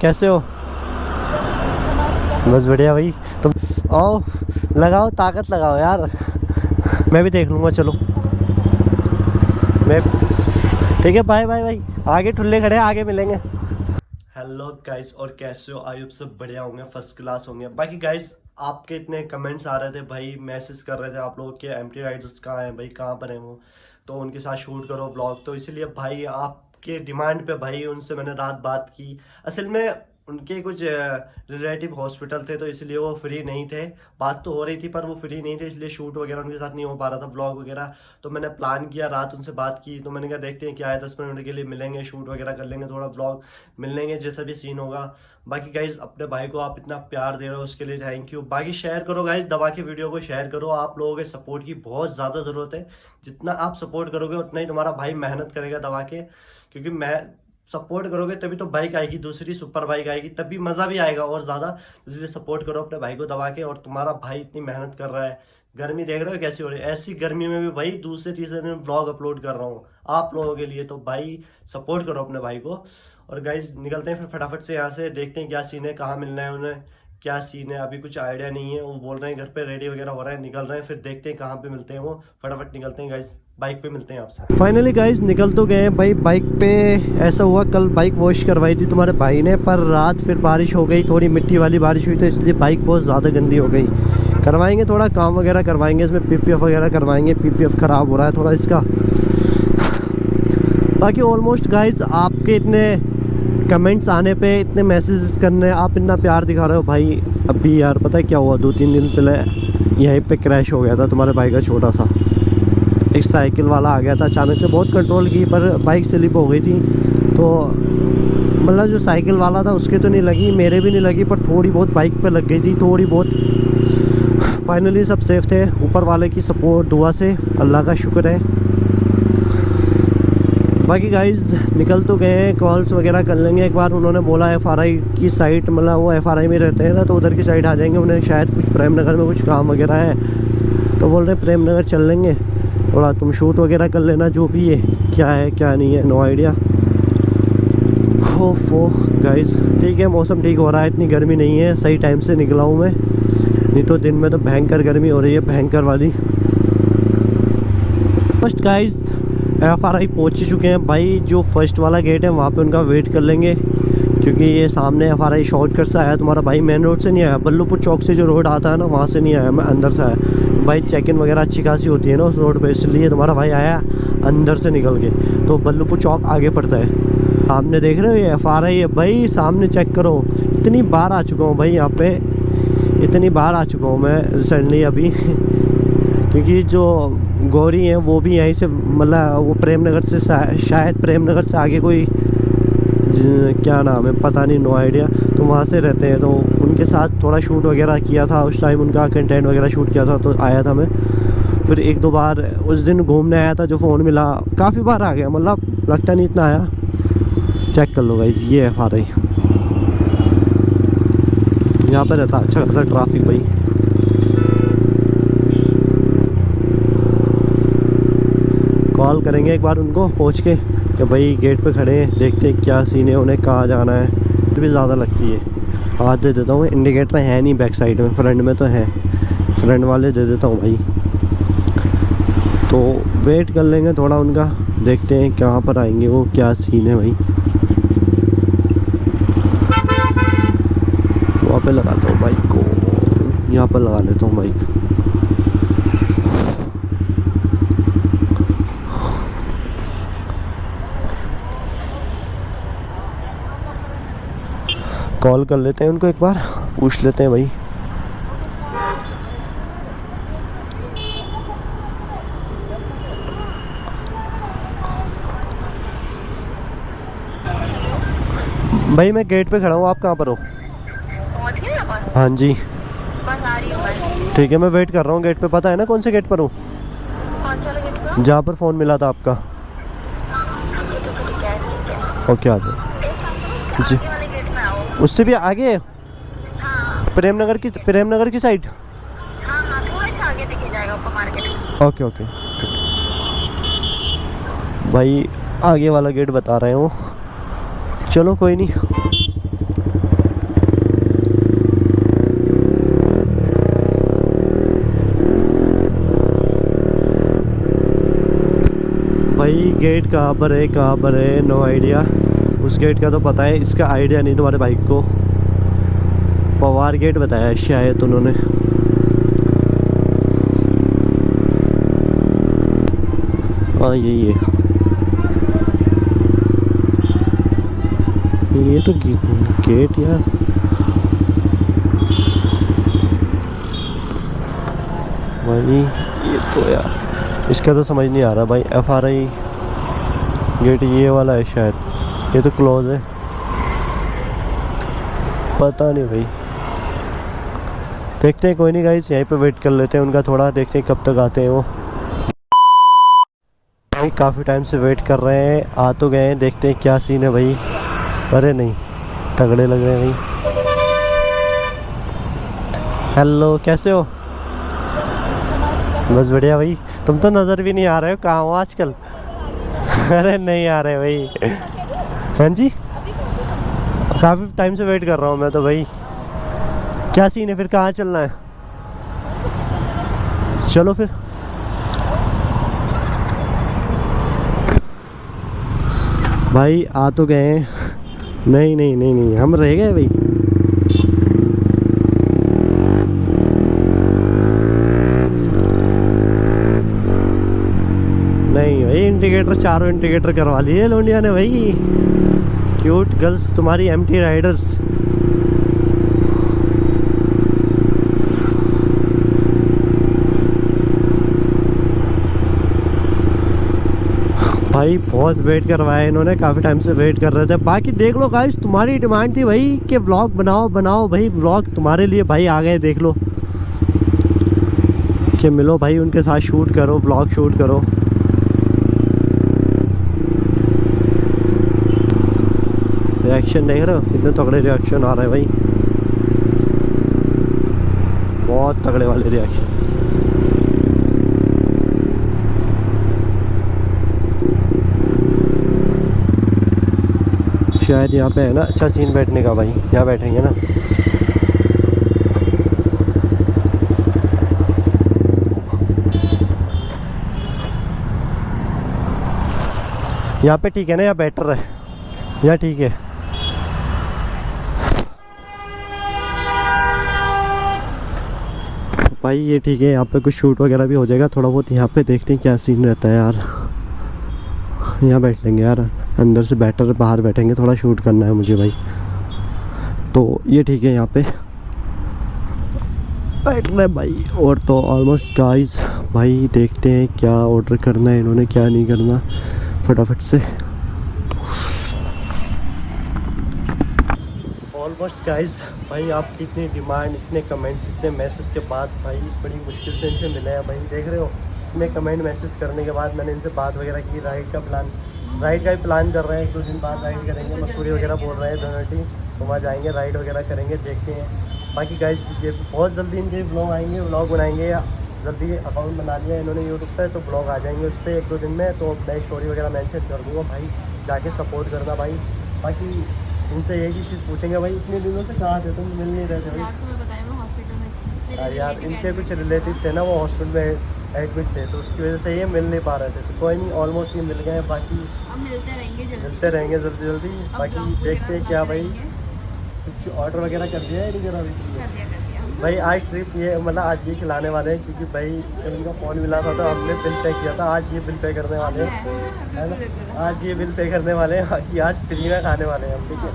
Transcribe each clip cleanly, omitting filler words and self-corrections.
कैसे हो? बस बढ़िया भाई। तुम आओ, लगाओ ताकत लगाओ यार। मैं भी देख लूँगा, चलो। मैं ठीक है, बाय बाय भाई। आगे ठुल्ले खड़े हैं, आगे मिलेंगे। हेलो गाइस, और कैसे हो? आई होप सब बढ़िया होंगे, फर्स्ट क्लास होंगे। बाकी गाइस, आपके इतने कमेंट्स आ रहे थे भाई, मैसेज कर रहे थे आप लोग के एम्प्टी राइडर्स कहाँ हैं भाई, कहाँ पर हैं वो, तो उनके साथ शूट करो व्लॉग। तो इसीलिए भाई आपके डिमांड पे भाई उनसे मैंने रात बात की। असल में उनके कुछ रिलेटिव हॉस्पिटल थे, तो इसलिए वो फ्री नहीं थे। बात तो हो रही थी पर वो फ्री नहीं थे, इसलिए शूट वगैरह उनके साथ नहीं हो पा रहा था, व्लॉग वगैरह। तो मैंने प्लान किया, रात उनसे बात की, तो मैंने कहा देखते हैं क्या है, 10 मिनट के लिए मिलेंगे, शूट वगैरह कर लेंगे, थोड़ा व्लॉग मिल लेंगे, जैसा भी सीन होगा। बाकी गाइज, अपने भाई को आप इतना प्यार दे रहे हो उसके लिए थैंक यू। बाकी शेयर करो गाइज, दबा के वीडियो को शेयर करो। आप लोगों के सपोर्ट की बहुत ज़्यादा ज़रूरत है। जितना आप सपोर्ट करोगे उतना ही तुम्हारा भाई मेहनत करेगा दबा के, क्योंकि मैं सपोर्ट करोगे तभी तो बाइक आएगी, दूसरी सुपर बाइक आएगी, तभी मज़ा भी आएगा और ज़्यादा। इसलिए सपोर्ट करो अपने भाई को दबा के। और तुम्हारा भाई इतनी मेहनत कर रहा है, गर्मी देख रहे हो कैसी हो रही है, ऐसी गर्मी में भी भाई दूसरे तीसरे दिन व्लॉग अपलोड कर रहा हूँ आप लोगों के लिए। तो भाई सपोर्ट करो अपने भाई को। और गाइज निकलते हैं फिर फटाफट से यहाँ से, देखते हैं क्या सीन है, कहाँ मिलना है उन्हें, क्या सीन है। अभी कुछ आइडिया नहीं है, वो बोल रहे हैं घर पे रेडी वगैरह हो रहा है, निकल रहे हैं, फिर देखते हैं कहाँ पे मिलते हैं वो। फटाफट निकलते हैं गाइज, बाइक पे मिलते हैं आपसे। फाइनली गाइज निकल तो गए भाई बाइक पे। ऐसा हुआ, कल बाइक वॉश करवाई थी तुम्हारे भाई ने, पर रात फिर बारिश हो गई, थोड़ी मिट्टी वाली बारिश हुई, तो इसलिए बाइक बहुत ज़्यादा गंदी हो गई। करवाएंगे, थोड़ा काम वगैरह करवाएंगे, इसमें पीपीएफ वगैरह करवाएंगे, पीपीएफ ख़राब हो रहा है थोड़ा इसका। बाकी ऑलमोस्ट गाइज आपके इतने कमेंट्स आने पे, इतने मैसेजेस करने, आप इतना प्यार दिखा रहे हो भाई। अभी यार पता है क्या हुआ, 2-3 दिन पहले यहीं पे क्रैश हो गया था तुम्हारे भाई का छोटा सा। एक साइकिल वाला आ गया था अचानक से, बहुत कंट्रोल की पर बाइक स्लिप हो गई थी। तो मतलब जो साइकिल वाला था उसके तो नहीं लगी, मेरे भी नहीं लगी, पर थोड़ी बहुत बाइक पे लग गई थी, थोड़ी बहुत। फाइनली सब सेफ थे, ऊपर वाले की सपोर्ट दुआ से, अल्लाह का शुक्र है। बाकी गाइज निकल तो गए हैं, कॉल्स वगैरह कर लेंगे एक बार। उन्होंने बोला एफआरआई की साइट, मतलब वो एफआरआई में रहते हैं ना, तो उधर की साइड आ जाएंगे। उन्हें शायद कुछ प्रेम नगर में कुछ काम वगैरह है, तो बोल रहे प्रेम नगर चल लेंगे, थोड़ा तुम शूट वगैरह कर लेना, जो भी है क्या है क्या नहीं है, नो आइडिया। हो गाइज ठीक है, मौसम ठीक हो रहा है, इतनी गर्मी नहीं है, सही टाइम से निकला हूँ मैं, नहीं तो दिन में तो भयंकर गर्मी हो रही है, भयंकर वाली। फर्स्ट गाइज एफआरआई पहुँच चुके हैं भाई। जो फर्स्ट वाला गेट है वहाँ पे उनका वेट कर लेंगे, क्योंकि ये सामने एफआरआई शॉर्टकट से आया। तुम्हारा भाई मेन रोड से नहीं आया, बल्लूपुर चौक से जो रोड आता है ना, वहाँ से नहीं आया, मैं अंदर से आया भाई। चेक इन वगैरह अच्छी खासी होती है ना उस रोड पे, इसलिए तुम्हारा भाई आया अंदर से निकल के। तो बल्लूपुर चौक आगे पड़ता है, सामने देख रहे हो ये एफआरआई है भाई, सामने चेक करो। इतनी बार आ चुका हूँ भाई यहाँ पे, इतनी बार आ चुका हूँ मैं रिसेंटली अभी क्योंकि जो गौरी हैं वो भी यहीं से, मतलब वो प्रेम नगर से, शायद प्रेम नगर से आगे कोई क्या नाम है पता नहीं, नो आइडिया, तो वहाँ से रहते हैं। तो उनके साथ थोड़ा शूट वगैरह किया था उस टाइम, उनका कंटेंट वगैरह शूट किया था, तो आया था मैं। फिर 1-2 बार उस दिन घूमने आया था, जो फ़ोन मिला, काफ़ी बार आ गया, मतलब लगता नहीं इतना आया। चेक कर लो भाई, ये है एफआरआई, यहाँ पर रहता अच्छा खासा ट्रैफिक भाई। कॉल करेंगे एक बार उनको पहुंच के कि भाई गेट पे खड़े हैं, देखते हैं क्या सीन है, उन्हें कहाँ जाना है। तो भी ज़्यादा लगती है, हाथ दे देता हूँ। इंडिकेटर है नहीं बैक साइड में, फ्रंट में तो है, फ्रंट वाले दे देता हूँ भाई। तो वेट कर लेंगे थोड़ा उनका, देखते हैं कहाँ पर आएंगे वो, क्या सीन है भाई। वहाँ पे लगाता हूँ बाइक को, यहाँ पर लगा लेता हूँ बाइक। कॉल कर लेते हैं उनको एक बार, पूछ लेते हैं भाई। भाई मैं गेट पे खड़ा हूँ, आप कहाँ पर हो? हाँ जी ठीक है, मैं वेट कर रहा हूँ गेट पे। पता है ना कौन से गेट पर हूँ? जहाँ पर फ़ोन मिला था आपका। ओके आ जाओ जी। उससे भी आगे? हाँ। प्रेम नगर की साइड? हाँ हाँ, थोड़ा सा आगे दिख जाएगा आपको मार्केट। ओके ओके भाई, आगे वाला गेट बता रहे हो, चलो कोई नहीं। भाई गेट कहाँ पर है नो आइडिया। उस गेट का तो पता है, इसका आइडिया नहीं तुम्हारे बाइक को। पवार गेट बताया शायद उन्होंने। हाँ यही है, ये तो गेट यार। भाई ये तो यार इसका तो समझ नहीं आ रहा भाई। FRI गेट ये वाला है शायद, ये तो क्लोज है, पता नहीं भाई। देखते हैं, कोई नहीं गाइस, यहीं पे वेट कर लेते हैं उनका थोड़ा, देखते हैं कब तक आते हैं वो। भाई काफ़ी टाइम से वेट कर रहे हैं, आ तो गए हैं, देखते हैं क्या सीन है भाई। अरे नहीं, तगड़े लग रहे हैं भाई। हेलो, कैसे हो? बस बढ़िया भाई। तुम तो नज़र भी नहीं आ रहे हो, कहाँ हो आजकल? अरे नहीं आ रहे भाई। हाँ जी, काफ़ी टाइम से वेट कर रहा हूँ मैं तो भाई। क्या सीन है फिर, कहाँ चलना है? चलो फिर। भाई आ तो गए हैं। नहीं नहीं नहीं नहीं, हम रह गए भाई। नहीं भाई, इंडिकेटर चारों इंडिकेटर करवा लिए लोंडिया ने भाई। क्यूट गर्ल्स तुम्हारी एम्प्टी राइडर्स। भाई बहुत वेट करवाया इन्होंने, काफ़ी टाइम से वेट कर रहे थे। बाकी देख लो गाइस, तुम्हारी डिमांड थी भाई कि व्लॉग बनाओ भाई। व्लॉग तुम्हारे लिए भाई आ गए, देख लो कि मिलो भाई उनके साथ, शूट करो, व्लॉग शूट करो। रिएक्शन देख रहे हो, कितने तगड़े रिएक्शन आ रहे हैं भाई, बहुत तगड़े वाले रिएक्शन। शायद यहाँ पे है ना अच्छा सीन बैठने का भाई, यहाँ बैठेंगे ना। यहाँ पे ठीक है ना, यहाँ बेटर है, यहाँ ठीक है। भाई ये ठीक है, यहाँ पे कुछ शूट वगैरह भी हो जाएगा थोड़ा बहुत। यहाँ पे देखते हैं क्या सीन रहता है यार। यहाँ बैठ लेंगे यार, अंदर से बेटर, बाहर बैठेंगे, थोड़ा शूट करना है मुझे भाई। तो ये ठीक है, यहाँ पे बैठ रहे भाई। और तो ऑलमोस्ट गाइस भाई, देखते हैं क्या ऑर्डर करना है इन्होंने, क्या नहीं करना, फटाफट से। ऑलमोस्ट गाइस भाई, आपकी इतनी डिमांड, इतने कमेंट्स, इतने मैसेज के बाद भाई बड़ी मुश्किल से इनसे मिले हैं भाई। देख रहे हो, इतने कमेंट मैसेज करने के बाद मैंने इनसे बात वगैरह की। राइड का ही प्लान कर रहे हैं, 1-2 दिन बाद राइड करेंगे। मसूरी वगैरह बोल रहे हैं धनोल्टी, तो वहाँ जाएंगे, राइड वगैरह करेंगे, देखते हैं। बाकी गाइस ये बहुत जल्दी इनके ब्लॉग आएंगे, व्लॉग बनाएंगे। जल्दी अकाउंट बना लिया इन्होंने यूट्यूब पे, तो ब्लॉग आ जाएंगे उस पर 1-2 दिन में। तो मैं स्टोरी वगैरह मेंशन कर दूँगा भाई, जाके सपोर्ट करना भाई। बाकी इनसे एक ही चीज़ पूछेंगे भाई, इतने दिनों से कहाँ थे तुम, मिल नहीं रहे थे भाई? यार इनके कुछ रिलेटिव थे ना, वो हॉस्पिटल में एडमिट थे, तो उसकी वजह से ये मिल नहीं पा रहे थे। तो कोई नहीं, ऑलमोस्ट ये मिल गए। बाकी अब मिलते रहेंगे जल्दी। बाकी देखते हैं क्या भाई, कुछ ऑर्डर वगैरह कर दिया है नहीं करा अभी भाई। आज ट्रिप ये मतलब आज ये खिलाने वाले हैं, क्योंकि भाई जब इनका फ़ोन मिला था तो हमने बिल पे किया था। आज ये बिल पे करने वाले हैं, है ना, आज ये बिल पे करने वाले हैं। बाकी आज फ्री में खाने वाले हैं हम, ठीक है।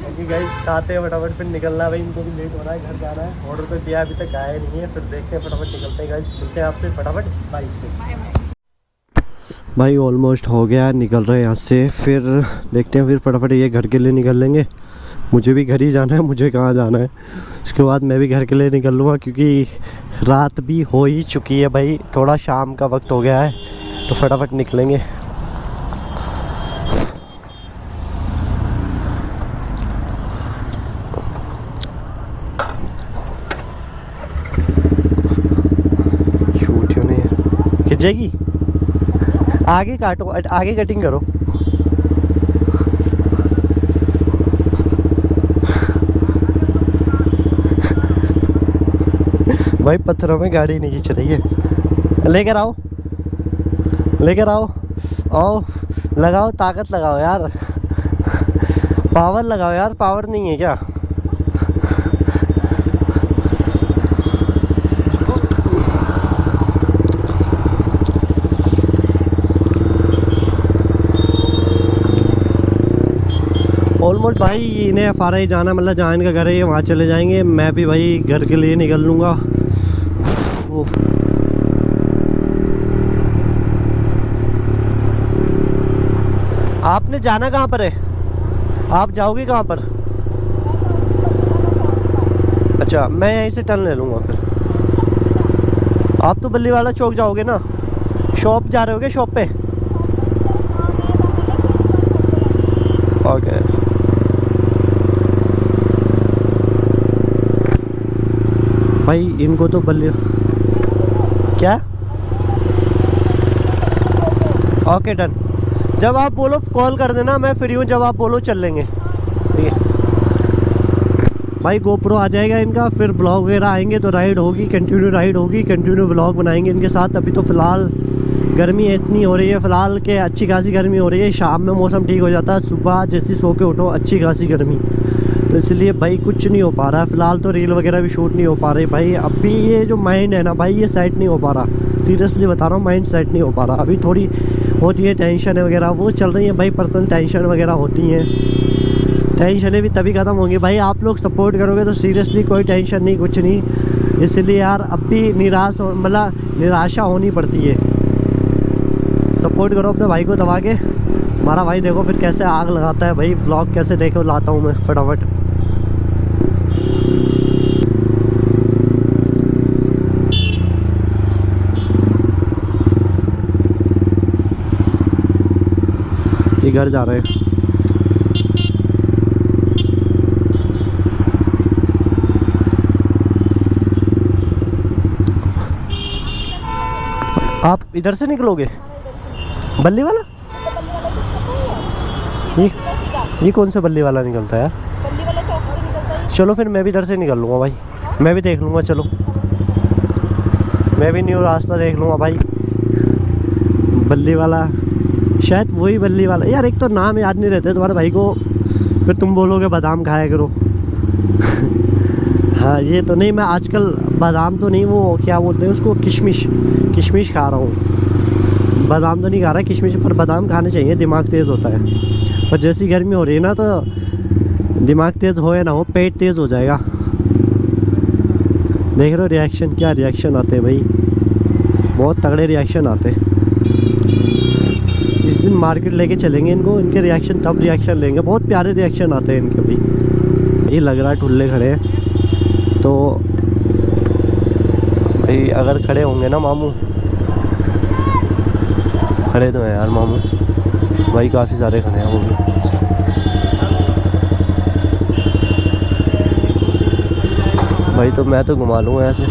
क्योंकि गाइस खाते हैं फटाफट, फिर निकलना भाई, इनको भी लेट हो रहा है, घर जाना है। ऑर्डर तो दिया, अभी तक आया नहीं है। फिर देखते हैं, फटाफट निकलते हैं गाइस, मिलते हैं आपसे फटाफट बाइक पे। भाई ऑलमोस्ट हो गया, निकल रहे हैं यहाँ से। फिर देखते हैं, फिर फटाफट ये घर के लिए निकल लेंगे। मुझे भी घर ही जाना है, मुझे कहाँ जाना है। उसके बाद मैं भी घर के लिए निकल लूँगा, क्योंकि रात भी हो ही चुकी है भाई, थोड़ा शाम का वक्त हो गया है, तो फटाफट निकलेंगे। शूट क्यों नहीं है, खिंच जाएगी। आगे काटो, आगे कटिंग करो। भाई पत्थरों में गाड़ी नहीं खींच रही है, लेकर आओ। आओ लगाओ, ताकत लगाओ यार, पावर लगाओ यार, पावर नहीं है क्या? ऑलमोस्ट भाई इन्हें FRI जाना, मतलब जहाँ इनका घर है ये वहाँ चले जाएंगे। मैं भी भाई घर के लिए निकल लूँगा। आपने जाना कहाँ पर है? आप जाओगे कहाँ पर? अच्छा, मैं यहीं से टर्न ले लूँगा फिर। आप तो बल्ली वाला चौक जाओगे ना? शॉप जा रहे होगे, शॉप पे? ओके। भाई इनको तो बल्ली क्या? Okay done. जब आप बोलो कॉल कर देना, मैं फ्री हूँ, जब आप बोलो चल लेंगे। ठीक है भाई, गोप्रो आ जाएगा इनका, फिर ब्लॉग वगैरह आएंगे तो राइड होगी, कंटिन्यू राइड होगी, कंटिन्यू ब्लॉग बनाएंगे इनके साथ। अभी तो फ़िलहाल गर्मी इतनी हो रही है फ़िलहाल के, अच्छी खासी गर्मी हो रही है। शाम में मौसम ठीक हो जाता है, सुबह जैसी सो के उठो अच्छी खासी गर्मी, तो इसलिए भाई कुछ नहीं हो पा रहा है फ़िलहाल। तो रील वगैरह भी शूट नहीं हो पा रही भाई। अभी ये जो माइंड है ना भाई, ये सेट नहीं हो पा रहा, सीरियसली बता रहा हूँ, माइंड सेट नहीं हो पा रहा। अभी थोड़ी होती है टेंशन वगैरह, वो चल रही है भाई, पर्सनल टेंशन वगैरह होती हैं। टेंशनें भी तभी ख़त्म होंगी भाई आप लोग सपोर्ट करोगे तो। सीरियसली कोई टेंशन नहीं, कुछ नहीं, इसलिए यार अब भी निराशा होनी पड़ती है। सपोर्ट करो अपने भाई को दबा के। हमारा भाई देखो फिर कैसे आग लगाता है भाई, व्लॉग कैसे देखो लाता हूँ मैं फटाफट। ये घर जा रहे हैं। आप इधर से निकलोगे बल्ली वाला? ये कौन सा बल्ली वाला निकलता है यार? बल्ली वाला चौक से निकलता है। चलो फिर मैं भी इधर से निकल लूँगा भाई, मैं भी देख लूँगा। चलो मैं भी न्यू रास्ता देख लूँगा भाई। बल्ली वाला, शायद वही बल्ली वाला यार। एक तो नाम याद नहीं रहते तुम्हारे भाई को, फिर तुम बोलोगे बादाम खाया करो। हाँ ये तो नहीं, मैं आजकल बादाम तो नहीं, वो क्या बोलते हैं उसको, किशमिश खा रहा हूँ। बादाम तो नहीं खा रहा, किशमिश। पर बादाम खाने चाहिए, दिमाग तेज़ होता है। पर जैसी गर्मी हो रही है ना, तो दिमाग तेज़ हो या ना हो, पेट तेज़ हो जाएगा। देख रहे हो रिएक्शन, क्या रिएक्शन आते हैं भाई, बहुत तगड़े रिएक्शन आते हैं। इस दिन मार्केट लेके चलेंगे इनको, इनके रिएक्शन तब रिएक्शन लेंगे, बहुत प्यारे रिएक्शन आते हैं इनके भाई। ये लग रहा है ठुल्ले खड़े हैं, तो भाई अगर खड़े होंगे ना मामू, खड़े तो हैं यार मामू भाई, काफ़ी सारे खड़े हैं वो भी। भाई तो मैं तो घुमा लूँगा ऐसे।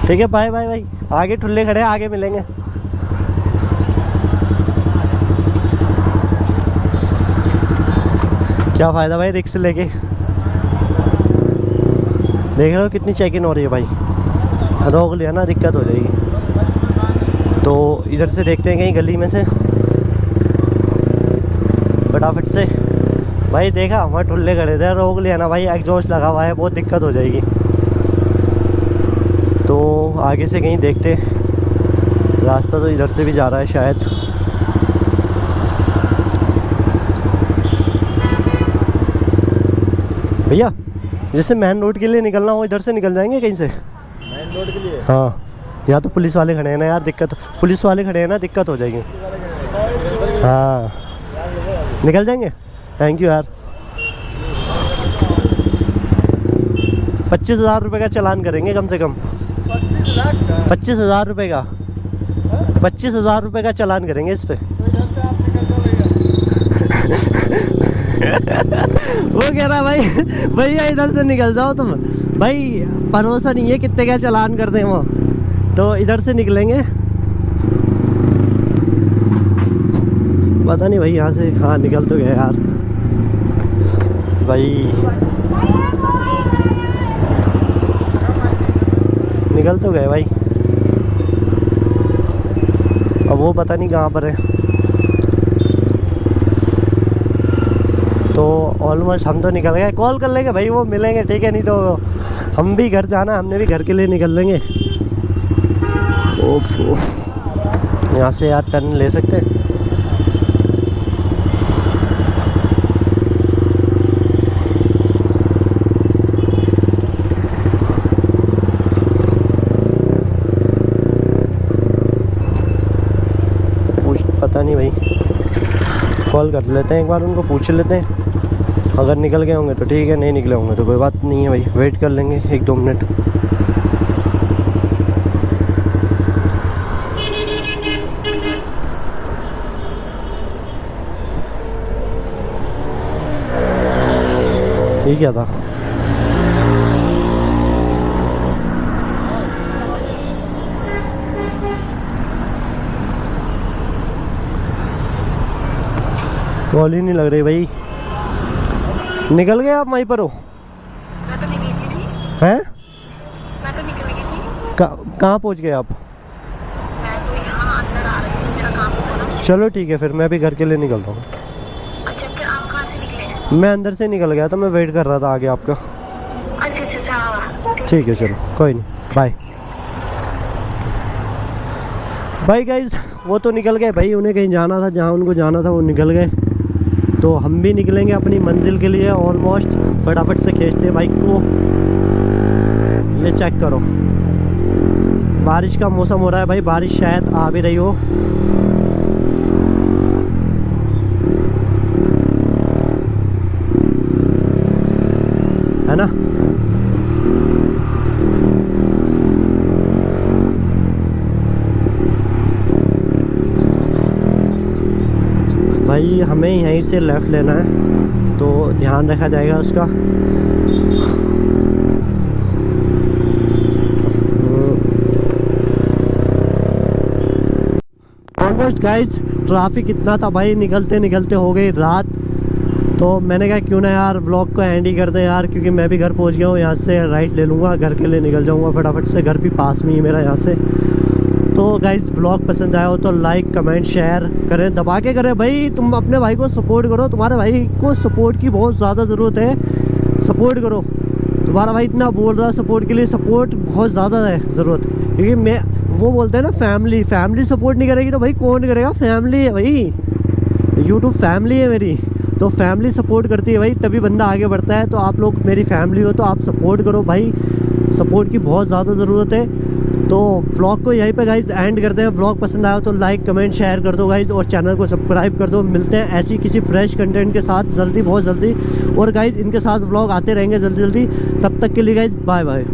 ठीक है, बाय बाय भाई। आगे ठुल्ले खड़े हैं, आगे मिलेंगे। क्या फ़ायदा भाई रिक्स लेके। देख रहे हो कितनी चेक इन हो रही है भाई, रोक लिया ना दिक्कत हो जाएगी। तो इधर से देखते हैं कहीं गली में से फटाफट से। भाई देखा वहाँ ठुल्ले खड़े थे, रोक लिया ना भाई, एग्जॉस्ट लगा हुआ है, बहुत दिक्कत हो जाएगी। तो आगे से कहीं देखते, रास्ता तो इधर से भी जा रहा है शायद। भैया जैसे मेन रोड के लिए निकलना हो, इधर से निकल जाएंगे कहीं से मेन रोड के लिए? हाँ, यहाँ तो पुलिस वाले खड़े हैं ना यार, दिक्कत, पुलिस वाले खड़े हैं ना, दिक्कत हो जाएगी। हाँ निकल जाएंगे, थैंक यू यार। 25,000 रुपये का चालान करेंगे कम से कम। 25,000 रुपये का, 25,000 रुपये का चालान करेंगे इस पे। वो कह रहा भाई भैया इधर से निकल जाओ तुम। भाई भरोसा नहीं है कितने का चालान कर दें वो, तो इधर से निकलेंगे। पता नहीं भाई यहाँ से, हाँ निकल तो गए यार भाई। निकल तो गए भाई, अब वो पता नहीं कहाँ पर है। तो ऑलमोस्ट हम तो निकल गए, कॉल कर लेंगे भाई, वो मिलेंगे ठीक है, नहीं तो हम भी घर जाना, हमने भी घर के लिए निकल लेंगे। ओफो, यहाँ से यार टर्न ले सकते हैं। पता नहीं भाई, कॉल कर लेते हैं एक बार, उनको पूछ लेते हैं। अगर निकल गए होंगे तो ठीक है, नहीं निकले होंगे तो कोई बात नहीं है भाई, वेट कर लेंगे 1-2 मिनट। ये क्या था? कॉल ही नहीं लग रही भाई। निकल गए आप, वहीं पर हो? मैं तो निकल गई थी। हैं? मैं तो निकल गई थी। कहाँ पहुँच गए आप? मैं तो यहाँ अंदर आ रही हूँ, मेरा काम होगा ना। चलो ठीक है, फिर मैं भी घर के लिए निकलता हूँ। अच्छा, फिर आप कहाँ से निकले हैं? मैं अंदर से निकल गया था, मैं वेट कर रहा था आगे आपका। अच्छा अच्छा अच्छा, ठीक है चलो, कोई नहीं, बाय। भाई गाइज, वो तो निकल गए भाई, उन्हें कहीं जाना था, जहाँ उनको जाना था वो निकल गए। तो हम भी निकलेंगे अपनी मंजिल के लिए ऑलमोस्ट। फटाफट से खींचते हैं बाइक को। ये चेक करो, बारिश का मौसम हो रहा है भाई, बारिश शायद आ भी रही हो। है ना? भाई हमें यहीं से लेफ़्ट लेना है, तो ध्यान रखा जाएगा उसका। ऑलमोस्ट गाइस, ट्रैफिक इतना था भाई, निकलते निकलते हो गई रात। तो मैंने कहा क्यों ना यार व्लॉग को एंड ही कर दें यार, क्योंकि मैं भी घर पहुंच गया हूँ। यहाँ से राइट ले लूँगा, घर के लिए निकल जाऊँगा फटाफट से, घर भी पास में ही मेरा यहाँ से। तो गाइज़, व्लॉग पसंद आया हो तो लाइक कमेंट शेयर करें, दबा के करें भाई। तुम अपने भाई को सपोर्ट करो, तुम्हारे भाई को सपोर्ट की बहुत ज़्यादा ज़रूरत है, सपोर्ट करो। तुम्हारा भाई इतना बोल रहा है सपोर्ट के लिए, सपोर्ट बहुत ज़्यादा है ज़रूरत, क्योंकि मैं वो बोलते हैं ना, फैमिली सपोर्ट नहीं करेगी तो भाई कौन करेगा? फैमिली है भाई, यूट्यूब फैमिली है मेरी, तो फैमिली सपोर्ट करती है भाई, तभी बंदा आगे बढ़ता है। तो आप लोग मेरी फैमिली हो तो आप सपोर्ट करो भाई, सपोर्ट की बहुत ज़्यादा ज़रूरत है। तो व्लॉग को यहीं पे गाइज एंड करते हैं। व्लॉग पसंद आया तो लाइक कमेंट शेयर कर दो गाइज, और चैनल को सब्सक्राइब कर दो। मिलते हैं ऐसी किसी फ्रेश कंटेंट के साथ जल्दी, बहुत जल्दी। और गाइज इनके साथ व्लॉग आते रहेंगे जल्दी जल्दी। तब तक के लिए गाइज बाय बाय।